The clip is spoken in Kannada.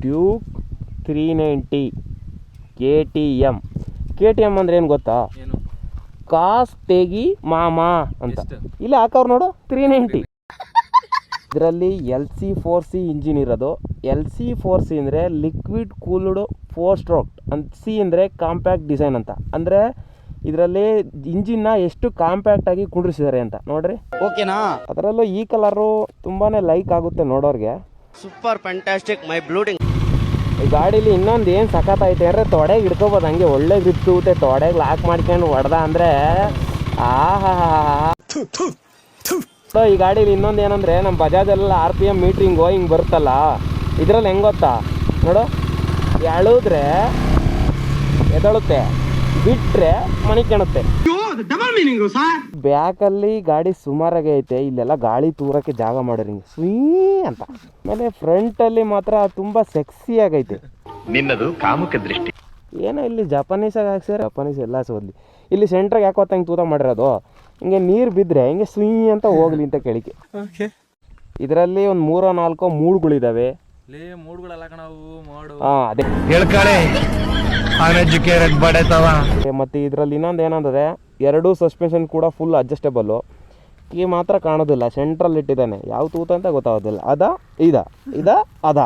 Duke 390 KTM. KTM ಅಂದ್ರೆ ಏನು ಗೊತ್ತಾ? ಕಾಸ್ ತೆಗಿ ಮಾಮಾ ಅಂತ ಇಲ್ಲಿ ಹಾಕವ್ರು ನೋಡು 390. ಇದರಲ್ಲಿ LC4C ಇಂಜಿನ್ ಇರೋದು. LC4C ಅಂದರೆ ಲಿಕ್ವಿಡ್ ಕೂಲ್ಡ್ 4 ಸ್ಟ್ರೋಕ್ ಅಂತ, ಸಿ ಅಂದರೆ ಕಾಂಪ್ಯಾಕ್ಟ್ ಡಿಸೈನ್ ಅಂತ. ಅಂದರೆ ಇದರಲ್ಲಿ ಇಂಜಿನ್ನ ಎಷ್ಟು ಕಾಂಪ್ಯಾಕ್ಟ್ ಆಗಿ ಕುಂಡ್ರಿಸಿದ್ದಾರೆ ಅಂತ ನೋಡ್ರಿ. ಓಕೆನಾ? ಅದರಲ್ಲೂ ಈ ಕಲರು ತುಂಬಾನೇ ಲೈಕ್ ಆಗುತ್ತೆ ನೋಡೋರಿಗೆ. ಸೂಪರ್ ಫ್ಯಾಂಟಾಸ್ಟಿಕ್ ಮೈ ಬ್ಲೂಡಿಂಗ್. ಈ ಗಾಡೀಲಿ ಇನ್ನೊಂದು ಏನು ಸಖತ್ತೈತೆ ಅಂದರೆ ತೊಡೆಗೆ ಹಿಡ್ಕೋಬೋದು, ಹಂಗೆ ಒಳ್ಳೆ ಗ್ರಿಪ್ ಸಿಗುತ್ತೆ. ತೊಡೆಗೆ ಲಾಕ್ ಮಾಡ್ಕೊಂಡು ಹೊಡೆದ ಅಂದರೆ ಆಹಾ. ಈ ಗಾಡೀಲಿ ಇನ್ನೊಂದು ಏನಂದರೆ ನಮ್ಮ ಬಜಾಜಲ್ಲ RPM ಮೀಟ್ರಿಂಗು ಹಿಂಗೆ ಬರುತ್ತಲ್ಲ, ಇದರಲ್ಲಿ ಹೆಂಗೆ ಗೊತ್ತಾ ನೋಡು, ಎಳೆದ್ರೆ ಎದಳುತ್ತೆ, ಬಿಟ್ಟರೆ ಮನೆ ಕಾಣುತ್ತೆ. ಬ್ಯಾಕಲ್ಲಿ ಗಾಡಿ ಸುಮಾರಾಗೆ ಐತೆ, ಇಲ್ಲೆಲ್ಲ ಗಾಳಿ ತೂರಕ್ಕೆ ಜಾಗ ಮಾಡಿರಿ ಸ್ವೀ ಅಂತ. ಆಮೇಲೆ ಫ್ರಂಟಲ್ಲಿ ಮಾತ್ರ ತುಂಬ ಸೆಕ್ಸಿ ಆಗೈತೆ. ನಿನ್ನದು ಕಾಮುಕ ದೃಷ್ಟಿ. ಏನೋ ಇಲ್ಲಿ ಜಪಾನೀಸಾಗಿ ಹಾಕ್ಸಿದ್ರೆ ಜಪಾನೀಸ್ ಎಲ್ಲ ಸೋದ್ಲಿ. ಇಲ್ಲಿ ಸೆಂಟ್ರಾಗ ಯಾಕೆ ಹೊತ್ತಂಗೆ ತೂತ ಮಾಡಿರೋದು, ಹಿಂಗೆ ನೀರು ಬಿದ್ದರೆ ಹಿಂಗೆ ಸ್ವೀ ಅಂತ ಹೋಗ್ಲಿ ಅಂತ ಕೇಳಿಕೆ. ಇದರಲ್ಲಿ ಒಂದು 3-4 ಮೂಡ್ಗಳಿದ್ದಾವೆ. ಅದೇ ಮತ್ತೆ ಇದರಲ್ಲಿ ಇನ್ನೊಂದು ಏನಂದರೆ 2 ಸಸ್ಪೆನ್ಷನ್ ಕೂಡ ಫುಲ್ ಅಡ್ಜಸ್ಟೇಬಲ್ಲು. ಕೀ ಮಾತ್ರ ಕಾಣೋದಿಲ್ಲ, ಸೆಂಟ್ರಲ್ಲಿ ಇಟ್ಟಿದ್ದಾನೆ. ಯಾವ ತೂತ ಅಂತ ಗೊತ್ತಾಗೋದಿಲ್ಲ. ಅದ ಅಂತ